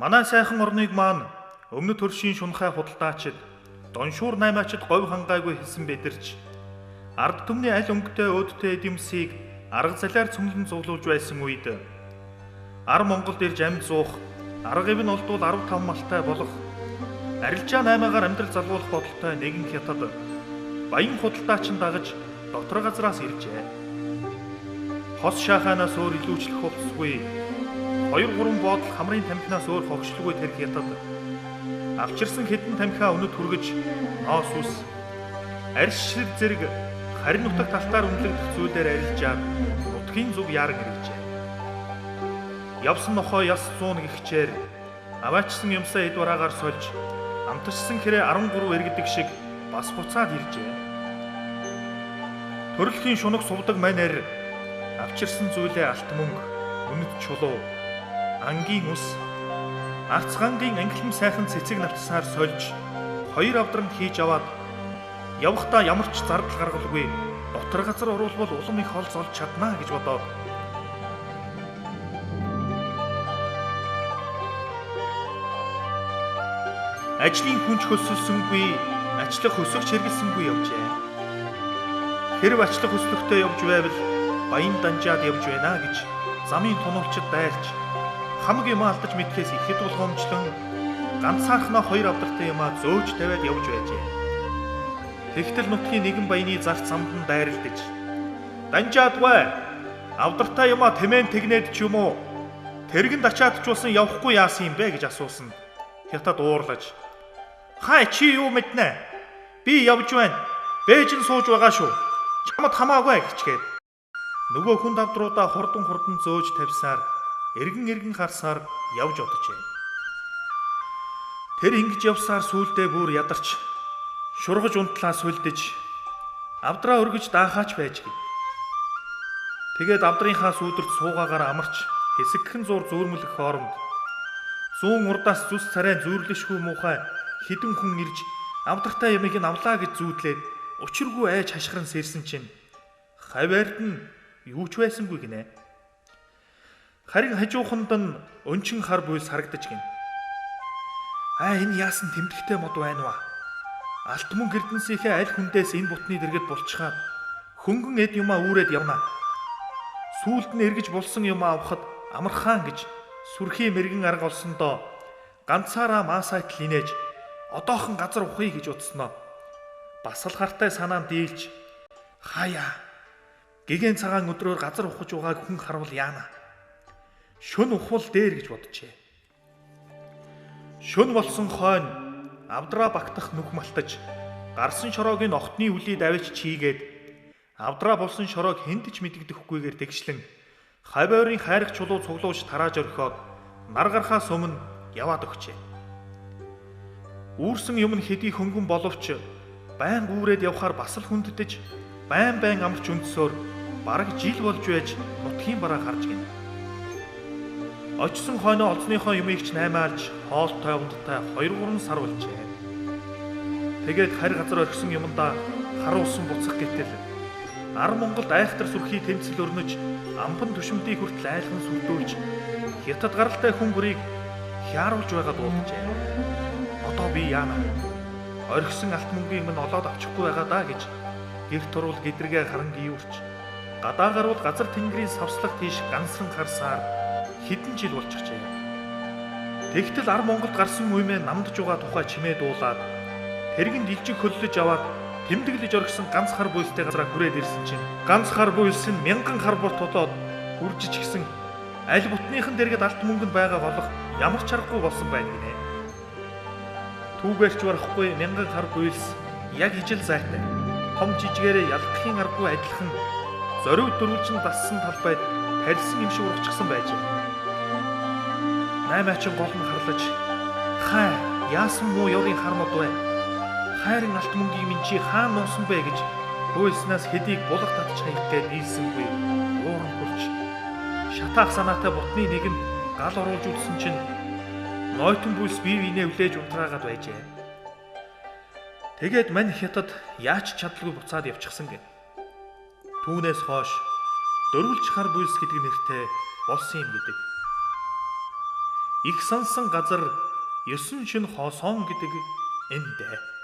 Манай сайхан орныг маань өмнөд төршийн шунхай худалдаачид, доншуур наймаачид говь хангаагүй хэлсэн бэдэрч, ард түмний аль өнгөтэй өөдтэй эдэмсийг арга залаар цөмлөн зуглуулж байсан үед ар Монголд ирж амьд суух, арга ив нь олдвол 15 малтай болох, арилжаа 8-аар амьдрал залгуулах бодолтой нэгэн хятад баян худалдаачин дагаж дотор газраас иржээ. Хос шаханаас өөр илүүчлэх хувцсгүй, 2-3 бодол хамрын тамхинаас өөр хогшлгүй тэр хятад авчирсан хэдэн тамхиа өнөд хүргэж ноос ус, арьс ширэг зэрэг харин нутаг талтаар үнэлэгдэх зүйлээр арилжаад нутгийн зүг яаран иржээ. Явсан нохоо яс 100 гихчээр аваачсан юмсаа эд бараагаар сольж амтарчсан хэрэг 13 эргэдэг шиг бас буцаад иржээ. Төрөлхийн шунаг сувдаг манер авчирсан зүйлээ алт мөнгө, үнэт чулуу, ангийн ус, арцгангийн ангилам сайхан цэцэг навчсаар сольж 2 авдрам хийж аваад явахдаа ямар ч зардал гаргалгүй дотор газар оруулбал улам их холц олж чаднаа гэж бодоод ажлын хүнч хөсөлсөнгүй, ачлах хөсөгч хэрэгэлсэнгүй явжээ. Хэрв ачлах хөслөхтэй явж байвал баян данжаад явж байна гэж замын тунулчид дайрч хамаг юм алдаж мэдхээс ихэд болгоомжлон ганцаархнаа 2 авдартай юмаа зөөж тавиад явж байжээ. Тэгтэл нутгийн нэгэн баяны зарц замд нь дайралтаж "Данжаадгүй! Авдартай юмаа тэмээн тэгнээд ч юм уу? Тэргэнд ачаадчулсан явахгүй яасан юм бэ?" гэж асуусан. Хятад уурлаж "Хай чи юу мэднэ? Би явж байна. Бээжин сууж байгаа шүү. Чамд хамаагүй" гэчгээд нөгөө хүн давдруудаа хурдан зөөж тавьсаар эргэн харсаар явж оджээ. Тэр ингэж явсаар сүүлдээ бүр ядарч шургаж унтлаа сүлдэж авдраа өргөж даахаач байж гээ. Тэгээд авдрынхаа сүүдэрт суугаагаар амарч хэсэгхэн зур зөөрмөлөх хооронд зүүн урдаас зүс царай зүүрлэшгүй муухай хідэн хүн ирж авдартай ямыг нь авлаа гэж зүүдлээд учиргүй айж хашгиран сэрсэн чинь хаваард нь юу ч байсангүй гинэ. Харин хажууханд нь өнчин хар буйс харагдаж гин. Энэ яасан тэмдэгтэй мод байна вэ? Алт мөнгө эрдэнсийнхээ аль хүндээс энэ бутны дэргэд булчхаад хөнгөн эд юмаа үүрээд явна. Сүүлд нь эргэж булсан юмаа авахад амархан гэж сүрхий мэрэгэн арга олсондоо ганцаараа маасайтл инээж одоохон газар ухъя гэж утсноо. Бас л хартай санаанд дийлж хаяа гэгэн цагаан өдрөөр газар ухаж байгааг хүн харуул яана. Шөн ухвал дээр гэж боджээ. Шөн болсон хойно авдраа багтах нүх малтаж гарсан шороогийн охтны үлийг давж чийгээд авдраа болсон шороог хэнд ч мэдэгдэхгүйгээр тэгшлэн хавойрын хайрах чулуу цуглуулж тарааж орхиод нар гарахаас өмнө яваад өгчээ. Үүрсэн юм нь хэдий хөнгөн боловч байн үүрээд явхаар бас л хүнддэж байн амарч өндсөөр бараг жил болж байж нутгийн бараа харж гин. Очсон хойноо олзныхоо юмыг ч наймаалж хоолтой ундтай 2-3 сар болжээ. Тэгээд харь газар орхисон юмдаа харуулсан буцах гэтэл ар Монголд айхтар сүрхий тэмцэл өрнөж амбан түшимдийг хүртэл айлхан сүлдүүлж хятад гаралтай хүн бүрийг хяаруулж байгаа дуулжээ. Одоо би яана? Орхисон алт мөнгийн минь олоод авчихгүй байгаа даа гэж гэрт турвал гэдрэгээ харан гийвэрч гадаа гарвал газар тэнгэрийн савслах тийш гансран харсаар хэдэн жил болчихжээ. Тэгтэл ар Монголд гарсан үемээ намдж байгаа тухай чимээ дуулаад тэргэнд илжиг хөллөж аваад тэмдэглэж орхисон ганц хар буйстай газараа хүрээд ирсэн чинь ганц хар буйс нь 1000 хар бот толоод үржиж гисэн аль бутныхан дэргэд алт мөнгөнд байгаа болох ямар ч аргагүй болсон байна гинэ. Түүгээрч барахгүй 1000 хар буйс яг ижил зайтай. Том жижигээрээ ялгахын аргагүй адилхан зориг дөрвөлжин дассан талбайд тарилсан юм шиг урагчсан байж. Наймаачин гол нь харлаж "Хай, яасан муу ёрын хармод вэ? Хайрын алт мөнгийг минь чи хаана нуусан бэ?" гэж буйснаас хэдийг булах татж хаягтай нийлсэнгүй ууран хурж шатаах санаатай бутны нэгэнд гал оруулж үзсэн чинь нойтон буйс бие биенээ үлээж унтраагаад байжээ. Тэгээд мань хятад яач чадалгүй буцаад явчихсан гэн. Түүнээс хойш дөрвөлж хар буйс гэдэг нэртэй болсон юм гэдэг. их сансан газар 9 шин хоосон гэдэг энэ дээ.